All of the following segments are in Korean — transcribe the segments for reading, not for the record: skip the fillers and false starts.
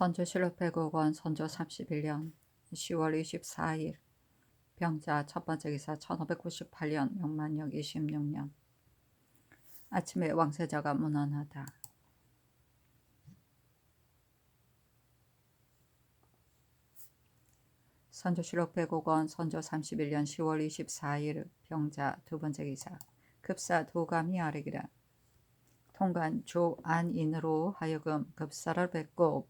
선조실록 105권 선조 31년 10월 24일 병자 첫 번째 기사 1598년 영만력 26년 아침에 왕세자가 문안하다. 선조실록 105권 선조 31년 10월 24일 병자 두 번째 기사 급사 도감이 아뢰기라. 통관 조안인으로 하여금 급사를 뵙고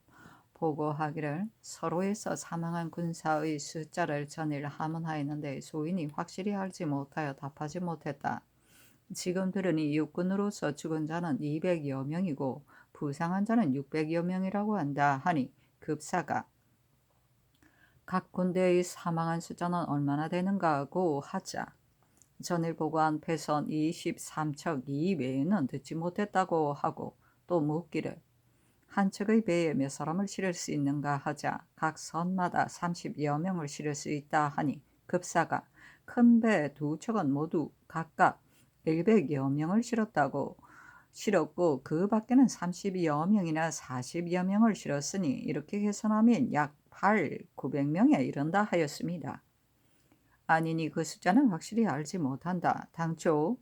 보고하기를 서로에서 사망한 군사의 숫자를 전일 하문하였는데 소인이 확실히 알지 못하여 답하지 못했다. 지금 들으니 육군으로서 죽은 자는 200여 명이고 부상한 자는 600여 명이라고 한다 하니 급사가 각 군대의 사망한 숫자는 얼마나 되는가고 하자 전일 보고한 패선 23척 이외에는 듣지 못했다고 하고 또 묻기를 한 척의 배에 몇 사람을 실을 수 있는가 하자 각 선마다 30여 명을 실을 수 있다 하니 급사가 큰 배 두 척은 모두 각각 100여 명을 실었고 그 밖에는 30여 명이나 40여 명을 실었으니 이렇게 계산하면 약 900명에 이른다 하였습니다. 아니니 그 숫자는 확실히 알지 못한다. 당초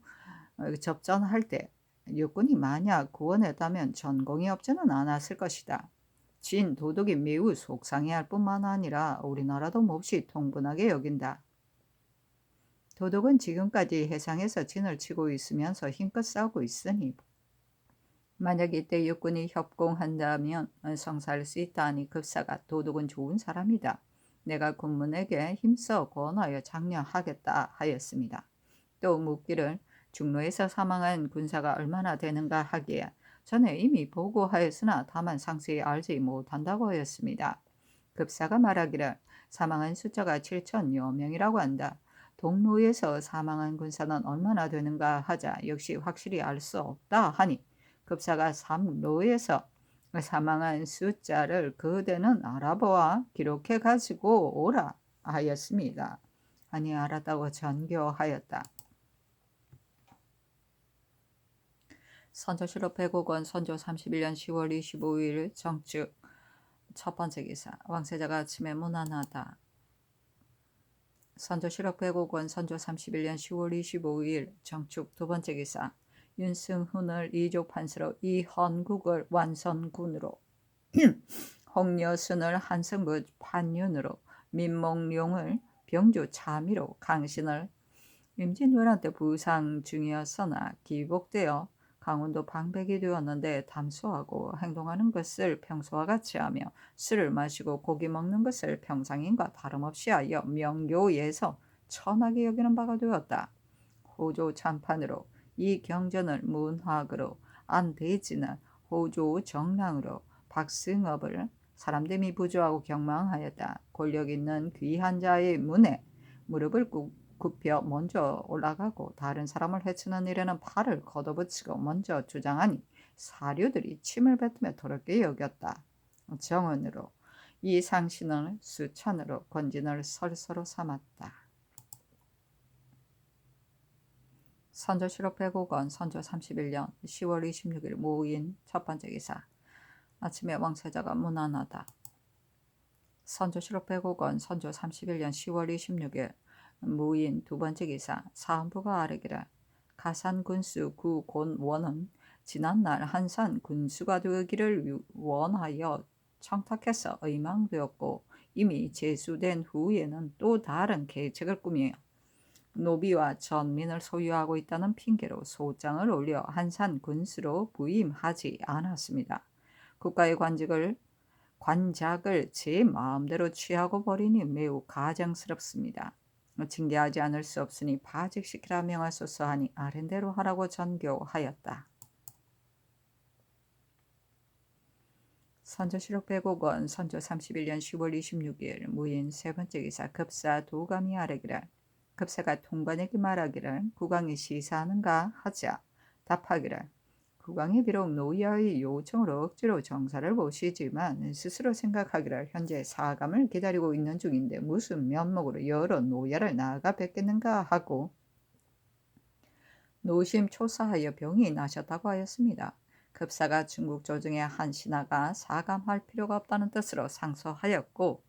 접전할 때 육군이 만약 구원했다면 전공이 없지는 않았을 것이다. 진 도독이 매우 속상해할 뿐만 아니라 우리나라도 몹시 통분하게 여긴다. 도독은 지금까지 해상에서 진을 치고 있으면서 힘껏 싸우고 있으니 만약 이때 육군이 협공한다면 성사할 수 있다 하니 급사가 도독은 좋은 사람이다. 내가 군문에게 힘써 권하여 장려하겠다 하였습니다. 또 묻기를 중로에서 사망한 군사가 얼마나 되는가 하기에 전에 이미 보고하였으나 다만 상세히 알지 못한다고 하였습니다. 급사가 말하기를 사망한 숫자가 7천여 명이라고 한다. 동로에서 사망한 군사는 얼마나 되는가 하자 역시 확실히 알 수 없다 하니 급사가 삼로에서 사망한 숫자를 그대는 알아보아 기록해 가지고 오라 하였습니다. 아니 알았다고 전교하였다. 선조실록 105권 선조 31년 10월 25일 정축 첫 번째 기사 왕세자가 아침에 문안하다. 선조실록 105권 선조 31년 10월 25일 정축 두 번째 기사 윤승훈을 이조 판서로 이헌국을 완선군으로 홍여순을 한성부 판윤으로 민몽룡을 병주 차미로 강신을 임진왜란 때 부상 중이었으나 기복되어 강원도 방백이 되었는데 담수하고 행동하는 것을 평소와 같이 하며 술을 마시고 고기 먹는 것을 평상인과 다름없이 하여 명교에서 천하게 여기는 바가 되었다. 호조 참판으로 이 경전을 문학으로 안대진을 호조 정랑으로 박승업을 사람됨이 부조하고 경망하였다. 권력 있는 귀한 자의 문에 무릎을 굽혀 먼저 올라가고 다른 사람을 해치는 일에는 팔을 걷어붙이고 먼저 주장하니 사료들이 침을 뱉으며 더럽게 여겼다. 정언으로 이 상신을 수찬으로 권진을 설서로 삼았다. 선조실록 105권 선조 31년 10월 26일 모인 첫 번째 기사 아침에 왕세자가 문안하다. 선조실록 105권 선조 31년 10월 26일 무인 두 번째 기사 사헌부가 아뢰기를 가산 군수 구곤원은 지난날 한산 군수가 되기를 원하여 청탁해서 의망되었고 이미 제수된 후에는 또 다른 계책을 꾸며 노비와 전민을 소유하고 있다는 핑계로 소장을 올려 한산 군수로 부임하지 않았습니다. 국가의 관작을 제 마음대로 취하고 버리니 매우 가증스럽습니다. 징계하지 않을 수 없으니 파직시키라 명하소서 하니 아랜대로 하라고 전교하였다. 선조실록 105권 선조 31년 10월 26일 무인 세 번째 기사 급사 도감이 아뢰기를 급사가 통관에게 말하기를 국왕이 시사하는가 하자 답하기를 국왕이 비록 노야의 요청으로 억지로 정사를 모시지만 스스로 생각하기를 현재 사감을 기다리고 있는 중인데 무슨 면목으로 여러 노야를 나아가 뵙겠는가 하고 노심초사하여 병이 나셨다고 하였습니다. 급사가 중국 조정의 한 신하가 사감할 필요가 없다는 뜻으로 상소하였고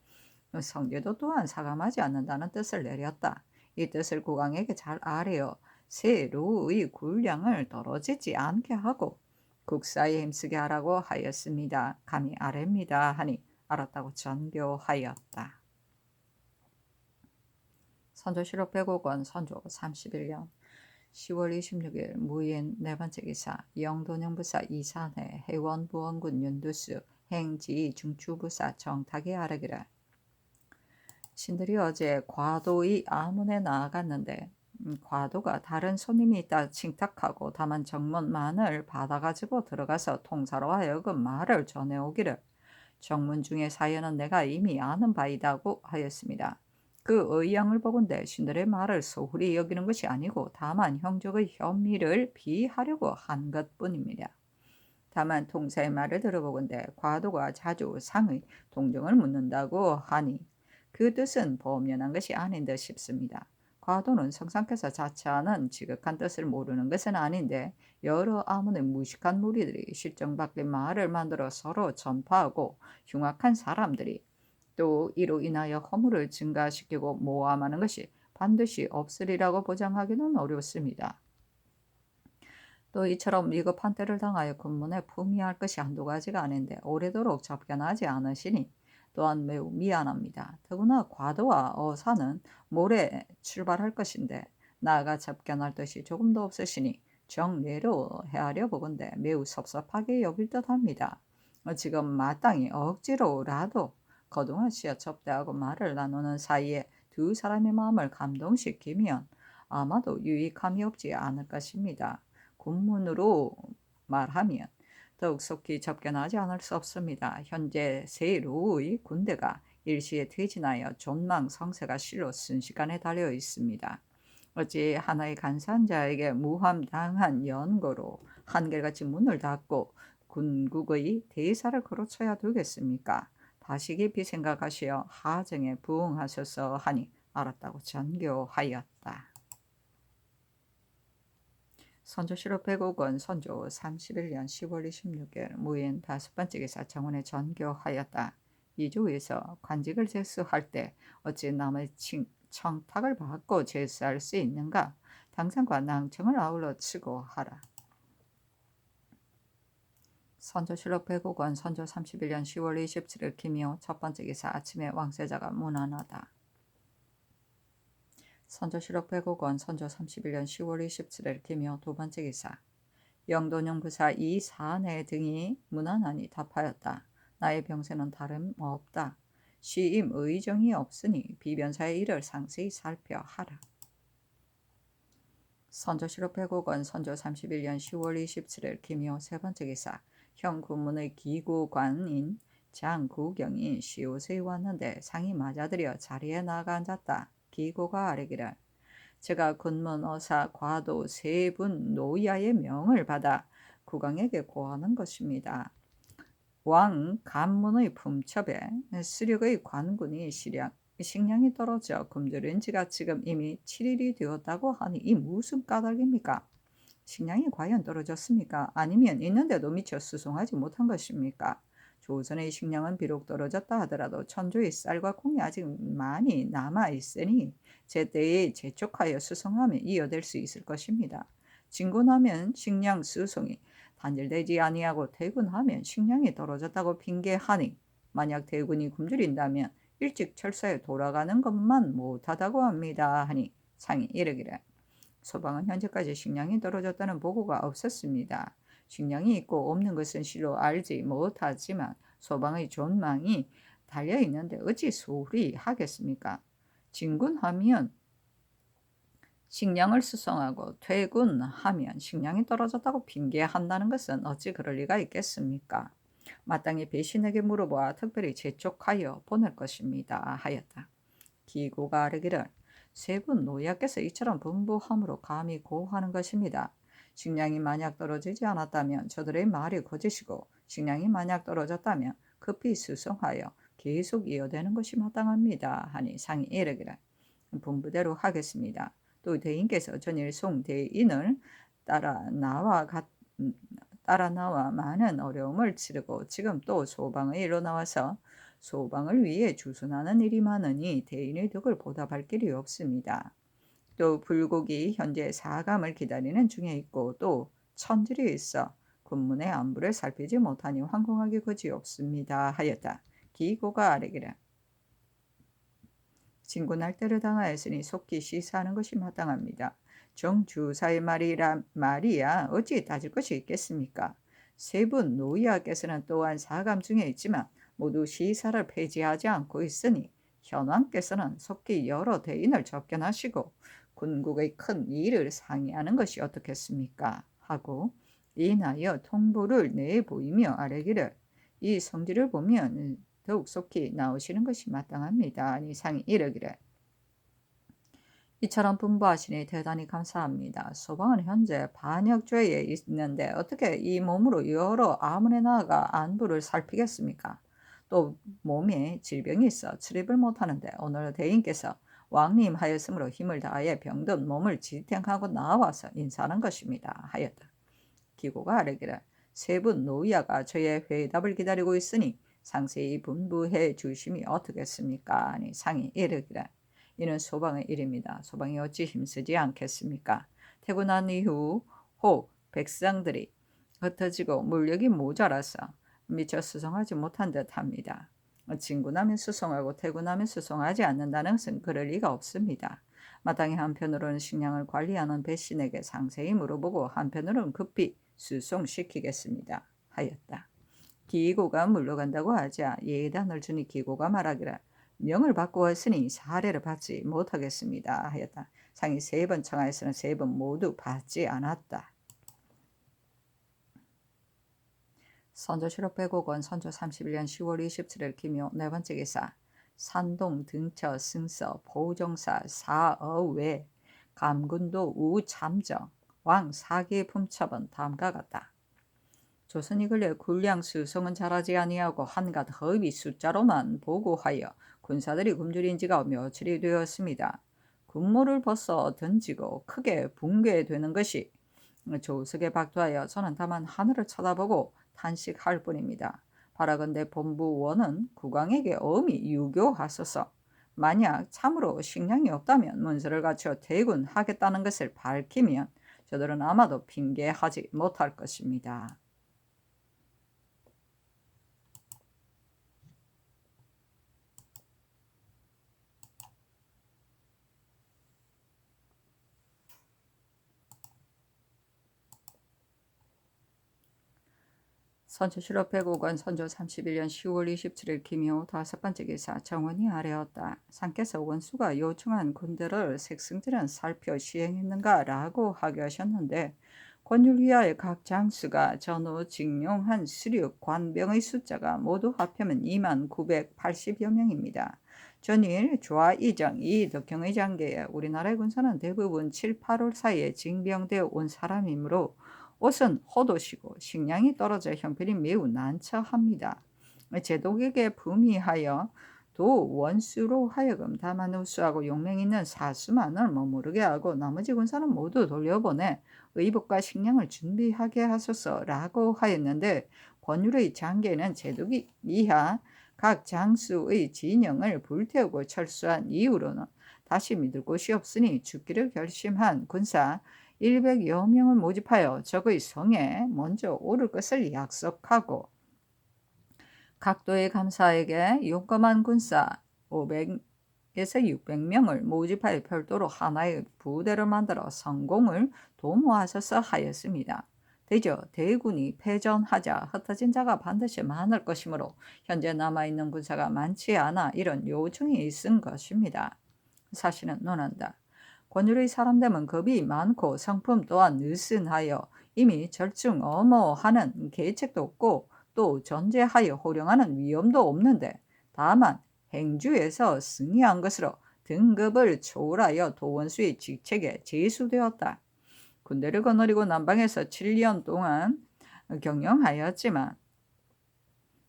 성제도 또한 사감하지 않는다는 뜻을 내렸다. 이 뜻을 국왕에게 잘 아뢰어 세로의 군량을 떨어지지 않게 하고 국사에 힘쓰게 하라고 하였습니다. 감히 아뢰입니다 하니 알았다고 전교하였다. 선조실록 105권 선조 31년 10월 26일 무인 네 번째 기사 영돈영부사 이산해 해원부원군 윤두수 행지 중추부사 정탁에 아뢰기를 신들이 어제 과도의 아문에 나아갔는데 과도가 다른 손님이 있다 칭탁하고 다만 정문만을 받아가지고 들어가서 통사로 하여금 말을 전해오기를 정문 중의 사연은 내가 이미 아는 바이다고 하였습니다. 그 의향을 보건대 신들의 말을 소홀히 여기는 것이 아니고 다만 형족의 현미를 비하려고 한 것뿐입니다. 다만 통사의 말을 들어보건대 과도가 자주 상의 동정을 묻는다고 하니 그 뜻은 범연한 것이 아닌 듯 싶습니다. 과도는 성상께서 자처하는 지극한 뜻을 모르는 것은 아닌데 여러 아문의 무식한 무리들이 실정 밖의 말을 만들어 서로 전파하고 흉악한 사람들이 또 이로 인하여 허물을 증가시키고 모함하는 것이 반드시 없으리라고 보장하기는 어렵습니다. 또 이처럼 위급한 때를 당하여 군문에 품위할 것이 한두 가지가 아닌데 오래도록 접견하지 않으시니 또한 매우 미안합니다. 더구나 과도와 어사는 모레 출발할 것인데 나아가 접견할 뜻이 조금도 없으시니 정례로 헤아려 보건대 매우 섭섭하게 여길 듯합니다. 지금 마땅히 억지로라도 거동하시어 접대하고 말을 나누는 사이에 두 사람의 마음을 감동시키면 아마도 유익함이 없지 않을 것입니다. 군문으로 말하면 더욱 속히 접견하지 않을 수 없습니다. 현재 세로의 군대가 일시에 퇴진하여 존망성세가 실로 순식간에 달려 있습니다. 어찌 하나의 간사한 자에게 무함당한 연고로 한결같이 문을 닫고 군국의 대사를 거로쳐야 되겠습니까? 다시 깊이 생각하시어 하정에 부응하소서 하니 알았다고 전교하였다. 선조실록 105권 선조 31년 10월 26일 무인 다섯 번째 기사 정원에 전교하였다. 이조에서 관직을 제수할 때 어찌 남의 청탁을 받고 제수할 수 있는가? 당상과 낭청을 아울러 치고 하라. 선조실록 105권 선조 31년 10월 27일 김효 첫 번째 기사 아침에 왕세자가 문안하다. 선조실록 105권 선조 31년 10월 27일 김효 두 번째 기사 영돈영 부사 이사내 등이 문안하니 답하였다. 나의 병세는 다름없다. 시임 의정이 없으니 비변사의 일을 상세히 살펴하라. 선조실록 105권 선조 31년 10월 27일 김효 세 번째 기사 현 군문의 기구관인 장구경이 시옷에 왔는데 상이 맞아들여 자리에 나가 앉았다. 기고가 아뢰기를 제가 군문 어사 과도 세 분 노야의 명을 받아 국왕에게 고하는 것입니다. 왕 간문의 품첩에 수력의 관군이 식량이 떨어져 굶주린 지가 지금 이미 7일이 되었다고 하니 이 무슨 까닭입니까? 식량이 과연 떨어졌습니까? 아니면 있는데도 미처 수송하지 못한 것입니까? 조선의 식량은 비록 떨어졌다 하더라도 천조의 쌀과 콩이 아직 많이 남아있으니 제때에 재촉하여 수송하면 이어될 수 있을 것입니다. 진군하면 식량 수송이 단절되지 아니하고 퇴군하면 식량이 떨어졌다고 핑계하니 만약 퇴군이 굶주린다면 일찍 철사에 돌아가는 것만 못하다고 합니다. 하니 상이 이르기를 소방은 현재까지 식량이 떨어졌다는 보고가 없었습니다. 식량이 있고 없는 것은 실로 알지 못하지만 소방의 존망이 달려있는데 어찌 소홀히 하겠습니까? 진군하면 식량을 수송하고 퇴군하면 식량이 떨어졌다고 핑계한다는 것은 어찌 그럴 리가 있겠습니까? 마땅히 배신에게 물어보아 특별히 재촉하여 보낼 것입니다. 하였다. 기고가 아뢰기를 세 분 노야께서 이처럼 분부함으로 감히 고하는 것입니다. 식량이 만약 떨어지지 않았다면 저들의 말이 거짓이고 식량이 만약 떨어졌다면 급히 수송하여 계속 이어되는 것이 마땅합니다. 하니 상이 이르기를 분부대로 하겠습니다. 또 대인께서 전일 송 대인을 따라 따라 나와 많은 어려움을 치르고 지금 또 소방의 일로 나와서 소방을 위해 주둔하는 일이 많으니 대인의 덕을 보답할 길이 없습니다. 또 불국이 현재 사감을 기다리는 중에 있고 또 천질이 있어 군문의 안부를 살피지 못하니 황공하기 그지없습니다 하였다. 기고가 아뢰기를 진군할 때를 당하였으니 속히 시사하는 것이 마땅합니다. 정주사의 말이야 어찌 따질 것이 있겠습니까? 세 분 노이아께서는 또한 사감 중에 있지만 모두 시사를 폐지하지 않고 있으니 현왕께서는 속히 여러 대인을 접견하시고 군국의 큰 일을 상의하는 것이 어떻겠습니까? 하고 인하여 통보를 내보이며 아뢰기를 이 성질을 보면 더욱 속히 나오시는 것이 마땅합니다. 아니 상이 이르기를 이처럼 분부하시니 대단히 감사합니다. 소방은 현재 반역죄에 있는데 어떻게 이 몸으로 여러 아문에 나아가 안부를 살피겠습니까? 또 몸에 질병이 있어 출입을 못하는데 오늘 대인께서 왕님 하였으므로 힘을 다하여 병든 몸을 지탱하고 나와서 인사하는 것입니다. 하였다. 기고가 아뢰기를 세 분 노이아가 저의 회답을 기다리고 있으니 상세히 분부해 주심이 어떻겠습니까? 아니 상이 이르기를 이는 소방의 일입니다. 소방이 어찌 힘쓰지 않겠습니까? 퇴근한 이후 혹 백성들이 흩어지고 물력이 모자라서 미처 수송하지 못한 듯합니다. 진군하면 수송하고 퇴근하면 수송하지 않는다는 것은 그럴 리가 없습니다. 마땅히 한편으로는 식량을 관리하는 배신에게 상세히 물어보고 한편으로는 급히 수송시키겠습니다. 하였다. 기고가 물러간다고 하자 예단을 주니 기고가 말하기를 명을 받고 왔으니 사례를 받지 못하겠습니다. 하였다. 상이 3번 청하였으나 3번 모두 받지 않았다. 선조실록 105권 선조 31년 10월 27일 기묘 4번째 기사 산동 등처 승서 보정사 사어외 감군도 우참정 왕 사기 품첩은 다음과 같다. 조선이 근래 군량 수송은 잘하지 아니하고 한갓 허위 숫자로만 보고하여 군사들이 굶주린 지가 며칠이 되었습니다. 군무를 벗어 던지고 크게 붕괴되는 것이 조석에 박도하여 저는 다만 하늘을 쳐다보고 탄식할 뿐입니다. 바라건대 본부원은 국왕에게 엄히 유교하소서. 만약 참으로 식량이 없다면 문서를 갖춰 대군하겠다는 것을 밝히면 저들은 아마도 핑계하지 못할 것입니다. 선조실록 105권 선조 31년 10월 27일 기묘 5번째 기사 정원이 아뢰었다. 상께서 원수가 요청한 군대를 색승들은 살펴 시행했는가 라고 하게 하셨는데 권율위하의 각 장수가 전후 징용한 수륙 관병의 숫자가 모두 합하면 2980여 명입니다. 전일 좌이정 이덕경의 장계에 우리나라의 군사는 대부분 7, 8월 사이에 징병되어 온 사람이므로 옷은 헛옷이고 식량이 떨어져 형편이 매우 난처합니다. 제독에게 부미하여 도 원수로 하여금 다만 우수하고 용맹 있는 사수만을 머무르게 하고 나머지 군사는 모두 돌려보내 의복과 식량을 준비하게 하소서라고 하였는데 권율의 장계는 제독이 이하 각 장수의 진영을 불태우고 철수한 이후로는 다시 믿을 곳이 없으니 죽기를 결심한 군사 100여 명을 모집하여 적의 성에 먼저 오를 것을 약속하고 각도의 감사에게 용감한 군사 500에서 600명을 모집하여 별도로 하나의 부대를 만들어 성공을 도모하셔서 하였습니다. 대저 대군이 패전하자 흩어진 자가 반드시 많을 것이므로 현재 남아있는 군사가 많지 않아 이런 요청이 있은 것입니다. 사실은 논한다. 권율의 사람됨은 겁이 많고 성품 또한 느슨하여 이미 절충어머하는 계책도 없고 또 전제하여 호령하는 위엄도 없는데 다만 행주에서 승리한 것으로 등급을 초월하여 도원수의 직책에 제수되었다. 군대를 거느리고 남방에서 7년 동안 경영하였지만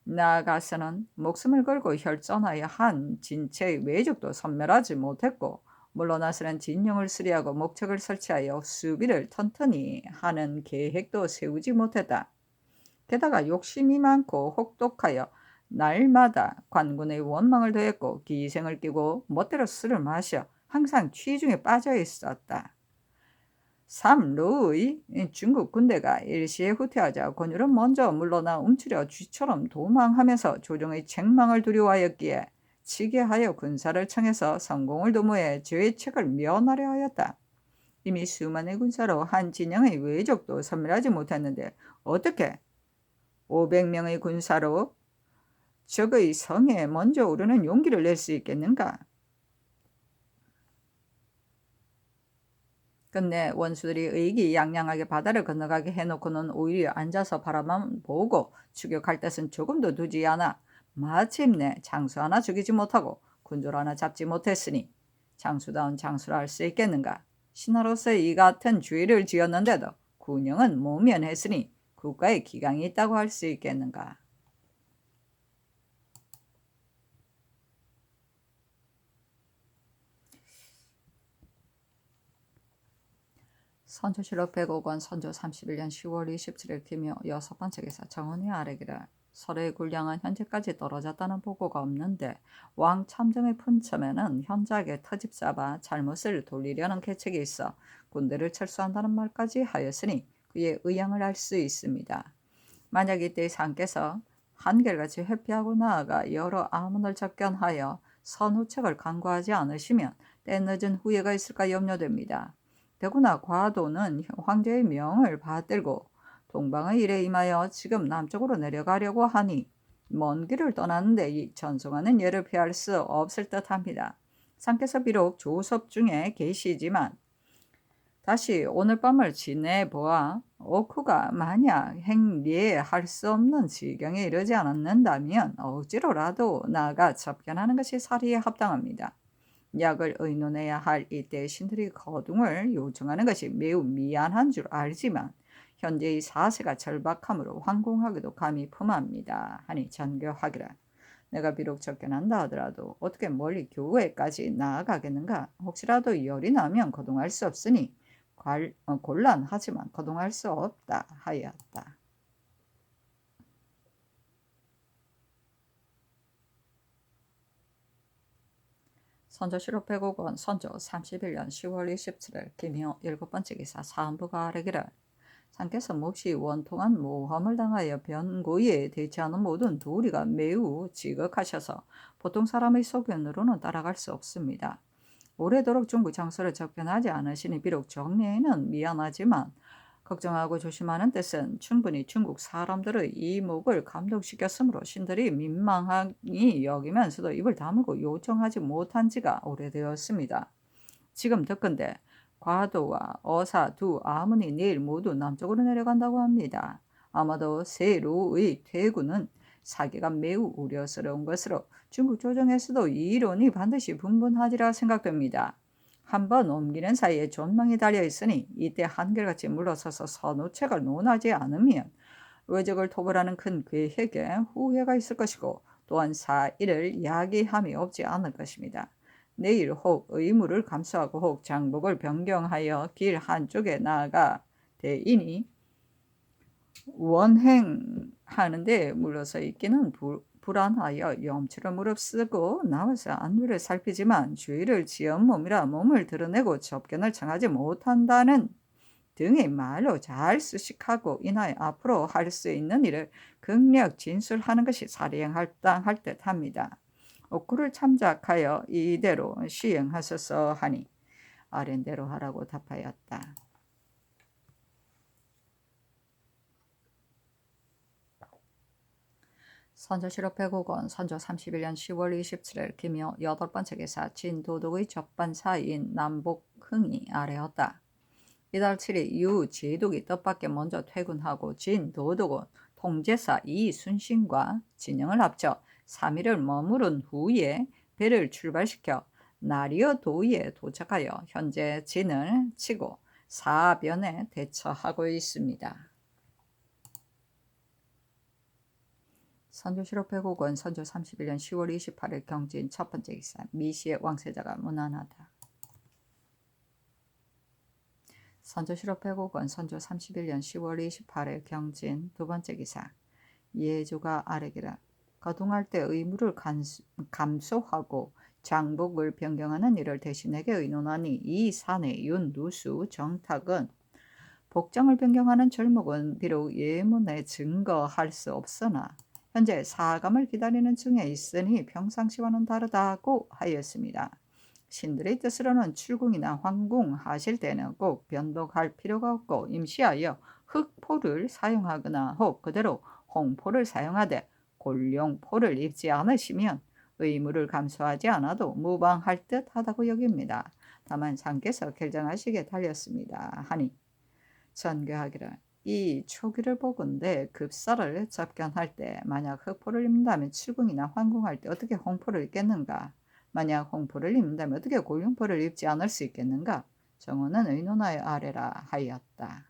나아가서는 목숨을 걸고 혈전하여 한 진체의 외적도 섬멸하지 못했고 물러나서는 진영을 수리하고 목책을 설치하여 수비를 튼튼히 하는 계획도 세우지 못했다. 게다가 욕심이 많고 혹독하여 날마다 관군의 원망을 더했고 기생을 끼고 멋대로 술을 마셔 항상 취중에 빠져 있었다. 3. 루의 중국 군대가 일시에 후퇴하자 권율은 먼저 물러나 움츠려 쥐처럼 도망하면서 조정의 책망을 두려워하였기에 치게하여 군사를 청해서 성공을 도모해 죄책을 면하려 하였다. 이미 수만의 군사로 한 진영의 외적도 섬멸하지 못했는데 어떻게 500명의 군사로 적의 성에 먼저 오르는 용기를 낼 수 있겠는가? 끝내 원수들이 의기양양하게 바다를 건너가게 해놓고는 오히려 앉아서 바라만 보고 추격할 뜻은 조금도 두지 않아 마침내 장수 하나 죽이지 못하고 군졸 하나 잡지 못했으니 장수다운 장수라 할 수 있겠는가? 신하로서 이 같은 죄를 지었는데도 군영은 모면했으니 국가에 기강이 있다고 할 수 있겠는가? 선조실록 105권 선조 31년 10월 27일 기묘 6번째 기사 정원이 아래기를 설의 군량은 현재까지 떨어졌다는 보고가 없는데 왕 참정의 분첨에는 현작에 터집 잡아 잘못을 돌리려는 계책이 있어 군대를 철수한다는 말까지 하였으니 그의 의향을 알 수 있습니다. 만약 이때 상께서 한결같이 회피하고 나아가 여러 아문을 접견하여 선후책을 간과하지 않으시면 때늦은 후회가 있을까 염려됩니다. 더구나 과도는 황제의 명을 받들고 동방의 일에 임하여 지금 남쪽으로 내려가려고 하니 먼 길을 떠나는데 이 전송하는 예를 피할 수 없을 듯합니다. 상께서 비록 조섭 중에 계시지만 다시 오늘 밤을 지내보아 오쿠가 만약 행리할 수 없는 지경에 이르지 않는다면 억지로라도 나아가 접견하는 것이 사리에 합당합니다. 약을 의논해야 할 이때 신들이 거둥을 요청하는 것이 매우 미안한 줄 알지만 현재의 사세가 절박하므로 황공하기도 감히 품합니다. 하니 전교하기라. 내가 비록 접견한다 하더라도 어떻게 멀리 교회까지 나아가겠는가? 혹시라도 열이 나면 거동할 수 없으니 곤란하지만 거동할 수 없다 하였다. 선조실록 105권 선조 31년 10월 27일 기묘 7번째 기사 사헌부가 아뢰기를 상께서 몹시 원통한 모험을 당하여 변고에 대치하는 모든 도리가 매우 지극하셔서 보통 사람의 소견으로는 따라갈 수 없습니다. 오래도록 중국 장소를 접견하지 않으시니 비록 정례에는 미안하지만 걱정하고 조심하는 뜻은 충분히 중국 사람들의 이목을 감동시켰으므로 신들이 민망하니 여기면서도 입을 다물고 요청하지 못한 지가 오래되었습니다. 지금 듣건대 과도와 어사 두 아문이 내일 모두 남쪽으로 내려간다고 합니다. 아마도 세로의 퇴군은 사기가 매우 우려스러운 것으로 중국 조정에서도 이 이론이 반드시 분분하리라 생각됩니다. 한번 옮기는 사이에 존망이 달려있으니 이때 한결같이 물러서서 선우책을 논하지 않으면 외적을 토벌하는 큰 계획에 후회가 있을 것이고 또한 사일을 야기함이 없지 않을 것입니다. 내일 혹 의무를 감수하고 혹 장복을 변경하여 길 한쪽에 나아가 대인이 원행하는데 물러서 있기는 불안하여 염치를 무릅쓰고 나와서 안위를 살피지만 주의를 지은 몸이라 몸을 드러내고 접견을 청하지 못한다는 등의 말로 잘 수식하고 인하여 앞으로 할 수 있는 일을 극력 진술하는 것이 사리에 합당할 듯합니다. 옥구를 참작하여 이대로 시행하소서 하니 아랜대로 하라고 답하였다. 선조실록 105권 선조 31년 10월 27일 기묘 8번째 기사 진도독의 적반사인 남복흥이 아뢰었다. 이달 7일 유제독이 뜻밖에 먼저 퇴근하고 진도독은 통제사 이순신과 진영을 합쳐 3일을 머무른 후에 배를 출발시켜 나리어 도에 도착하여 현재 진을 치고 사변에 대처하고 있습니다. 선조실록 105권 선조 31년 10월 28일 경진 첫번째 기사 미시의 왕세자가 무난하다. 선조실록 105권 선조 31년 10월 28일 경진 두번째 기사 예조가 아래기라. 거동할 때 의무를 감소하고 장복을 변경하는 일을 대신에게 의논하니 이 사내 윤누수 정탁은 복장을 변경하는 절목은 비록 예문에 증거할 수 없으나 현재 사감을 기다리는 중에 있으니 평상시와는 다르다고 하였습니다. 신들의 뜻으로는 출궁이나 황궁하실 때는 꼭 변복할 필요가 없고 임시하여 흑포를 사용하거나 혹 그대로 홍포를 사용하되 골룡포를 입지 않으시면 의무를 감수하지 않아도 무방할 듯 하다고 여깁니다. 다만 상께서 결정하시기에 달렸습니다. 하니 전교하기를 이 초기를 보건대 급사를 접견할 때 만약 흑포를 입는다면 출궁이나 황궁할 때 어떻게 홍포를 입겠는가? 만약 홍포를 입는다면 어떻게 골룡포를 입지 않을 수 있겠는가? 정원은 의논하여 아래라 하였다.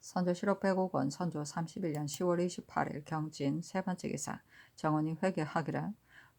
선조실록 105권 선조 31년 10월 28일 경진 세 번째 기사. 정원이 회개하기를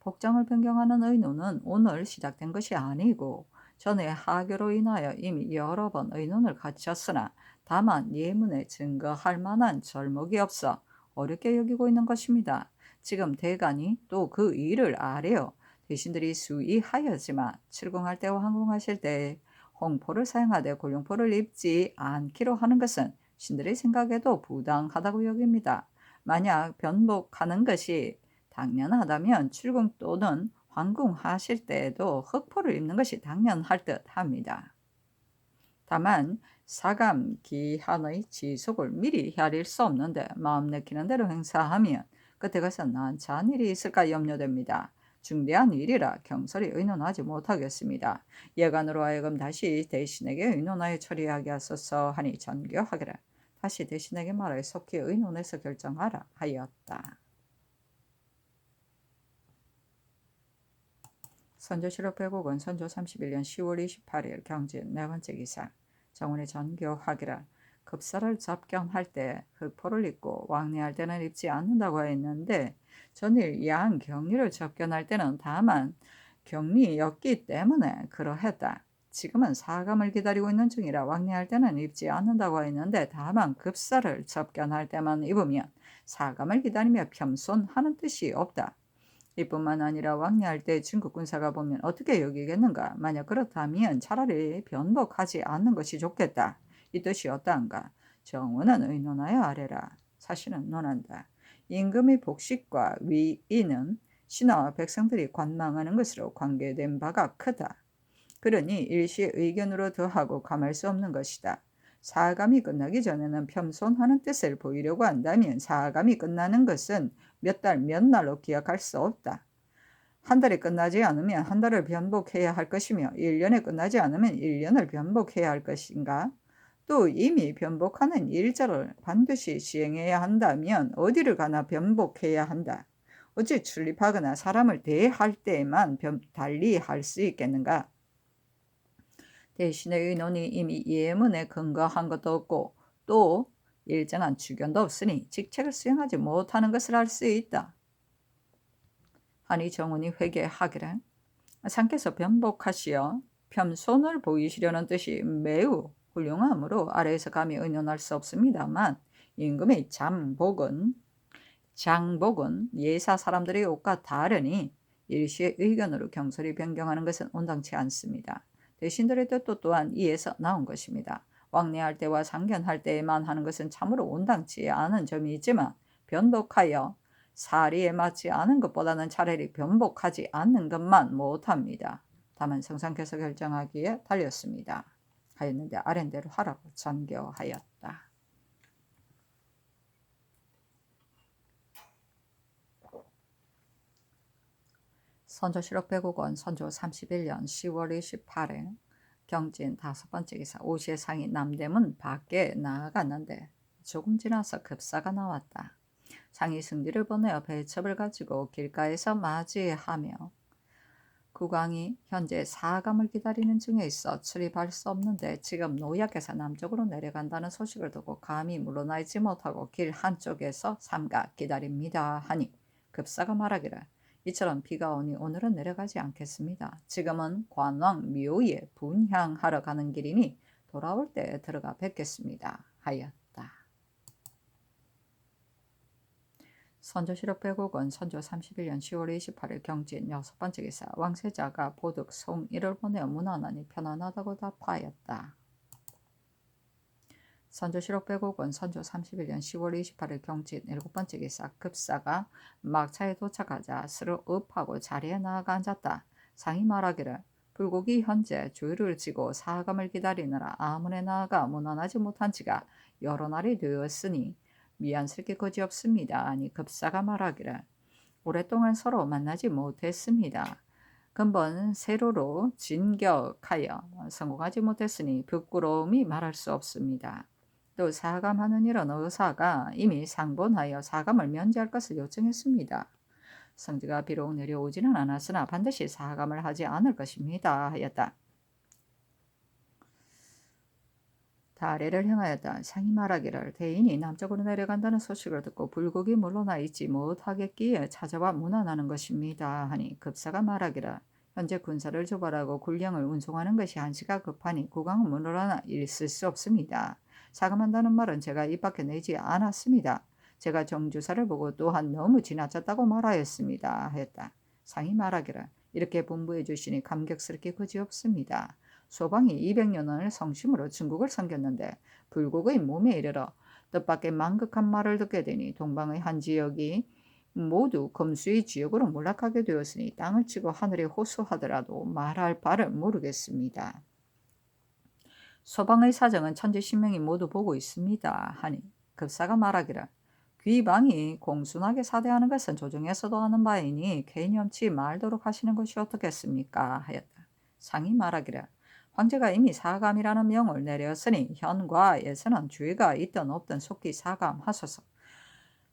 복장을 변경하는 의논은 오늘 시작된 것이 아니고 전에 하교로 인하여 이미 여러 번 의논을 갖췄으나 다만 예문에 증거할 만한 절목이 없어 어렵게 여기고 있는 것입니다. 지금 대간이 또 그 일을 아뢰어 대신들이 수의하였지만 출궁할 때와 항공하실 때 홍포를 사용하되 골룡포를 입지 않기로 하는 것은 신들의 생각에도 부당하다고 여깁니다. 만약 변복하는 것이 당연하다면 출궁 또는 황궁하실 때에도 흑포를 입는 것이 당연할 듯 합니다. 다만 사감 기한의 지속을 미리 헤아릴 수 없는데 마음 내키는 대로 행사하면 그때 가서 난처한 일이 있을까 염려됩니다. 중대한 일이라 경솔히 의논하지 못하겠습니다. 예간으로 하여금 다시 대신에게 의논하여 처리하게 하소서 하니 전교하기를 다시 대신에게 말하여 속히 의논해서 결정하라 하였다. 선조실록 105권 선조 31년 10월 28일 경진 네 번째 기사. 정원의 전교하기라 급사를 접견할 때 흑포를 입고 왕래할 때는 입지 않는다고 했는데 전일 양 경리를 접견할 때는 다만 경리였기 때문에 그러했다. 지금은 사감을 기다리고 있는 중이라 왕래할 때는 입지 않는다고 했는데 다만 급사를 접견할 때만 입으면 사감을 기다리며 겸손하는 뜻이 없다. 이뿐만 아니라 왕래할 때 중국 군사가 보면 어떻게 여기겠는가? 만약 그렇다면 차라리 변복하지 않는 것이 좋겠다. 이 뜻이 어떠한가? 정원은 의논하여 아래라. 사실은 논한다. 임금의 복식과 위인은 신하와 백성들이 관망하는 것으로 관계된 바가 크다. 그러니 일시의 의견으로 더하고 감할 수 없는 것이다. 사감이 끝나기 전에는 겸손하는 뜻을 보이려고 한다면 사감이 끝나는 것은 몇 달, 몇 날로 기약할 수 없다. 한 달이 끝나지 않으면 한 달을 변복해야 할 것이며 1년에 끝나지 않으면 1년을 변복해야 할 것인가? 또 이미 변복하는 일자를 반드시 시행해야 한다면 어디를 가나 변복해야 한다. 어찌 출입하거나 사람을 대할 때에만 달리 할 수 있겠는가? 대신의 의논이 이미 예문에 근거한 것도 없고 또 일정한 주견도 없으니 직책을 수행하지 못하는 것을 알 수 있다. 하니 정훈이 회개하기를 상께서 변복하시어 겸손을 보이시려는 뜻이 매우 훌륭하므로 아래에서 감히 의논할 수 없습니다만 임금의 장복은 예사 사람들의 옷과 다르니 일시의 의견으로 경솔히 변경하는 것은 온당치 않습니다. 대신들의 뜻도 또한 이에서 나온 것입니다. 왕래할 때와 상견할 때에만 하는 것은 참으로 온당치 않은 점이 있지만 변복하여 사리에 맞지 않은 것보다는 차라리 변복하지 않는 것만 못합니다. 다만 성상께서 결정하기에 달렸습니다. 하였는데 아랜대로 하라고 전교하였다. 선조실록 105권 선조 31년 10월 28일 경진 다섯 번째 기사. 오시의 상이 남대문 밖에 나아갔는데 조금 지나서 급사가 나왔다. 상이 승지를 보내어 배첩을 가지고 길가에서 맞이하며 국왕이 현재 사감을 기다리는 중에 있어 출입할 수 없는데 지금 노약에서 남쪽으로 내려간다는 소식을 듣고 감히 물러나 있지 못하고 길 한쪽에서 삼가 기다립니다 하니 급사가 말하기를 이처럼 비가 오니 오늘은 내려가지 않겠습니다. 지금은 관왕 묘에 분향하러 가는 길이니 돌아올 때 들어가 뵙겠습니다 하였다. 선조실록 100억 선조 31년 10월 28일 경진 6번째 기사. 왕세자가 보득 송이를 보내어 문안하니 편안하다고 답하였다. 선조실록 100억 선조 31년 10월 28일 경진 7번째 기사. 급사가 막차에 도착하자 스르 읍하고 자리에 나아가 앉았다. 상이 말하기를 불국이 현재 주의를 지고 사감을 기다리느라 아문에 나아가 문안하지 못한 지가 여러 날이 되었으니 미안스럽게 거지없습니다. 아니 급사가 말하기를 오랫동안 서로 만나지 못했습니다. 근본 세로로 진격하여 성공하지 못했으니 부끄러움이 말할 수 없습니다. 또 사감하는 일은 의사가 이미 상본하여 사감을 면제할 것을 요청했습니다. 성지가 비록 내려오지는 않았으나 반드시 사감을 하지 않을 것입니다. 하였다. 다래를 향하였다. 상이 말하기를 대인이 남쪽으로 내려간다는 소식을 듣고 불국이 물러나 있지 못하겠기에 찾아와 문안하는 것입니다. 하니 급사가 말하기를 현재 군사를 조발하고 군량을 운송하는 것이 한시가 급하니 국왕은 물러나 있을 수 없습니다. 사감한다는 말은 제가 입 밖에 내지 않았습니다. 제가 정주사를 보고 또한 너무 지나쳤다고 말하였습니다. 하였다. 상이 말하기를 이렇게 분부해 주시니 감격스럽게 그지없습니다. 소방이 200년을 성심으로 중국을 섬겼는데 불국의 몸에 이르러 뜻밖의 망극한 말을 듣게 되니 동방의 한 지역이 모두 금수의 지역으로 몰락하게 되었으니 땅을 치고 하늘에 호소하더라도 말할 바를 모르겠습니다. 소방의 사정은 천지신명이 모두 보고 있습니다. 하니 급사가 말하기를 귀방이 공순하게 사대하는 것은 조정에서도 하는 바이니 개념치 말도록 하시는 것이 어떻겠습니까? 하였다. 상이 말하기를 황제가 이미 사감이라는 명을 내렸으니 현과에서는 주의가 있든 없든 속히 사감하소서.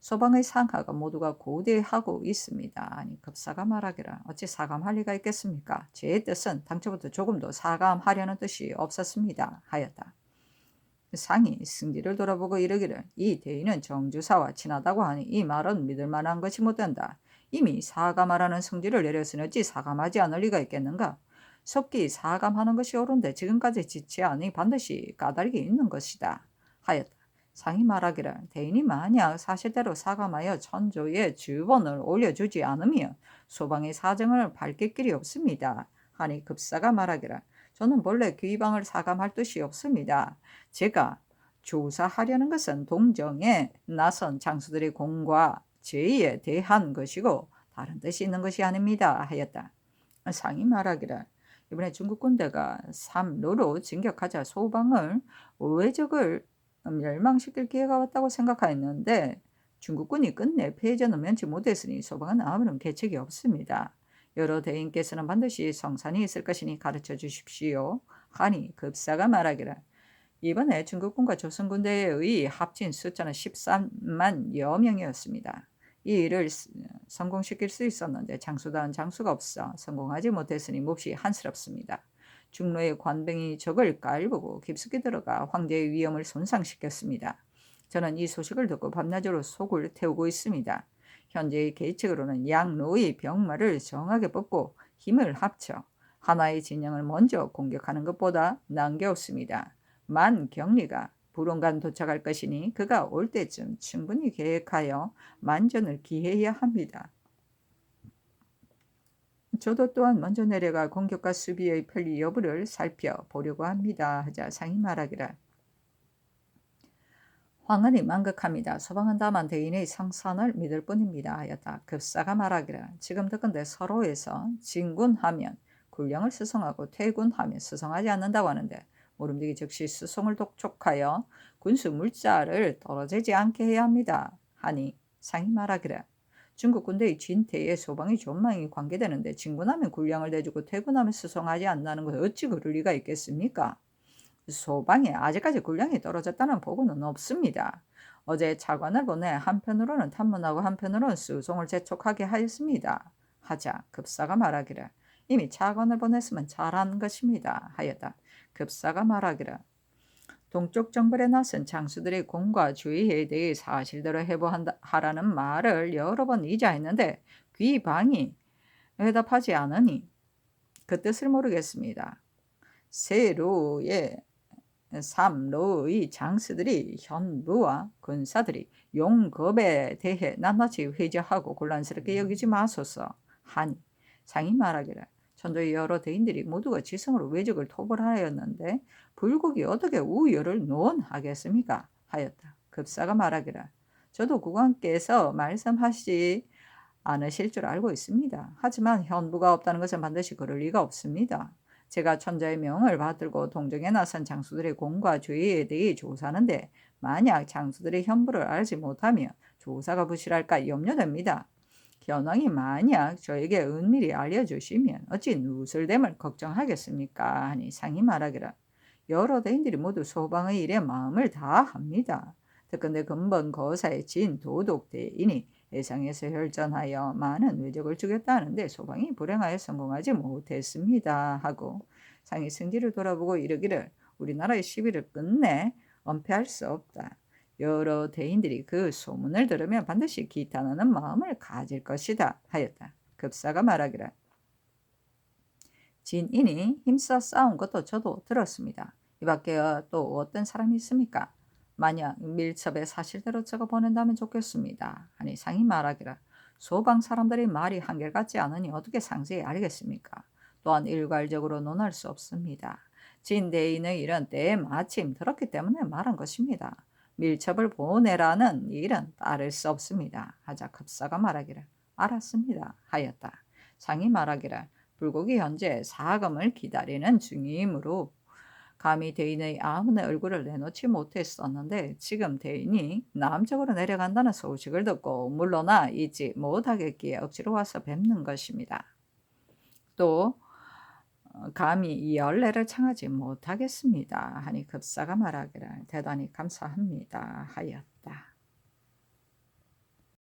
소방의 상하가 모두가 고대하고 있습니다. 아니 급사가 말하기를 어찌 사감할 리가 있겠습니까? 제 뜻은 당초부터 조금도 사감하려는 뜻이 없었습니다. 하였다. 상이 승지를 돌아보고 이르기를 이 대인은 정주사와 친하다고 하니 이 말은 믿을 만한 것이 못된다. 이미 사감하라는 승지를 내렸으니 어찌 사감하지 않을 리가 있겠는가? 속기 사감하는 것이 옳은데 지금까지 지체하니 반드시 까닭이 있는 것이다. 하였다. 상이 말하기를 대인이 만약 사실대로 사감하여 천조의 주본을 올려주지 않으면 소방의 사정을 밝힐 길이 없습니다. 하니 급사가 말하기를 저는 본래 귀방을 사감할 뜻이 없습니다. 제가 조사하려는 것은 동정에 나선 장수들의 공과 제의에 대한 것이고 다른 뜻이 있는 것이 아닙니다. 하였다. 상이 말하기를 이번에 중국 군대가 삼로로 진격하자 소방을 외적을 멸망시킬 기회가 왔다고 생각하였는데 중국군이 끝내 패전을 면치 못했으니 소방은 아무런 계책이 없습니다. 여러 대인께서는 반드시 성산이 있을 것이니 가르쳐 주십시오. 하니 급사가 말하기를 이번에 중국군과 조선군대의 합친 숫자는 13만여 명이었습니다. 이 일을 성공시킬 수 있었는데 장수다운 장수가 없어 성공하지 못했으니 몹시 한스럽습니다. 중로의 관병이 적을 깔보고 깊숙이 들어가 황제의 위엄을 손상시켰습니다. 저는 이 소식을 듣고 밤낮으로 속을 태우고 있습니다. 현재의 계책으로는 양로의 병마를 정하게 뽑고 힘을 합쳐 하나의 진영을 먼저 공격하는 것보다 난개없습니다. 만 경리가 불온간 도착할 것이니 그가 올 때쯤 충분히 계획하여 만전을 기해야 합니다. 저도 또한 먼저 내려가 공격과 수비의 편리 여부를 살펴보려고 합니다. 하자 상이 말하기를 황은이 망극합니다. 소방은 다만 대인의 성선을 믿을 뿐입니다. 하였다. 급사가 말하기를 지금 듣건대 서로에서 진군하면 군량을 수송하고 퇴군하면 수송하지 않는다고 하는데 모름지기 즉시 수송을 독촉하여 군수 물자를 떨어지지 않게 해야 합니다. 하니 상이 말하기를 중국 군대의 진퇴에 소방이 존망이 관계되는데 진군하면 군량을 내주고 퇴군하면 수송하지 않는다는 것은 어찌 그럴 리가 있겠습니까? 소방에 아직까지 군량이 떨어졌다는 보고는 없습니다. 어제 차관을 보내 한편으로는 탐문하고 한편으로는 수송을 재촉하게 하였습니다. 하자 급사가 말하기를 이미 차관을 보냈으면 잘한 것입니다. 하였다. 급사가 말하기를 동쪽 정벌에 나선 장수들의 공과 주의에 대해 사실대로 해보하라는 말을 여러 번 이자했는데 귀방이 회답하지 않으니 그 뜻을 모르겠습니다. 세로의 삼로의 장수들이 현부와 군사들이 용겁에 대해 낱낱이 회개하고 곤란스럽게 여기지 마소서 하니 상이 말하기를 천도의 여러 대인들이 모두가 지성으로 외적을 토벌하였는데 불국이 어떻게 우열을 논하겠습니까? 하였다. 급사가 말하기를 저도 국왕께서 말씀하시 않으실 줄 알고 있습니다. 하지만 현부가 없다는 것은 반드시 그럴 리가 없습니다. 제가 천자의 명을 받들고 동정에 나선 장수들의 공과 죄에 대해 조사하는데 만약 장수들의 현부를 알지 못하면 조사가 부실할까 염려됩니다. 현왕이 만약 저에게 은밀히 알려주시면 어찌 누설됨을 걱정하겠습니까? 하니 상이 말하기를 여러 대인들이 모두 소방의 일에 마음을 다합니다. 특근대 근본 거사의 진 도독대인이 해상에서 혈전하여 많은 외적을 죽였다는데 소방이 불행하여 성공하지 못했습니다. 하고 상이 승지를 돌아보고 이르기를 우리나라의 시비를 끝내 은폐할 수 없다. 여러 대인들이 그 소문을 들으면 반드시 기탄하는 마음을 가질 것이다. 하였다. 급사가 말하기를 진인이 힘써 싸운 것도 저도 들었습니다. 이 밖에 또 어떤 사람이 있습니까? 만약 밀첩의 사실대로 적어 보낸다면 좋겠습니다. 하니 상이 말하기를 소방 사람들의 말이 한결같지 않으니 어떻게 상세히 알겠습니까? 또한 일괄적으로 논할 수 없습니다. 진대인의 일은 때에 마침 들었기 때문에 말한 것입니다. 밀첩을 보내라는 일은 따를 수 없습니다. 하자 급사가 말하기를 알았습니다. 하였다. 상이 말하기를 불국이 현재 사금을 기다리는 중이므로 감히 대인의 아무의 얼굴을 내놓지 못했었는데 지금 대인이 남쪽으로 내려간다는 소식을 듣고 물러나 있지 못하겠기에 억지로 와서 뵙는 것입니다. 또 감히 이 연례를 청하지 못하겠습니다. 하니 급사가 말하기를 대단히 감사합니다. 하였다.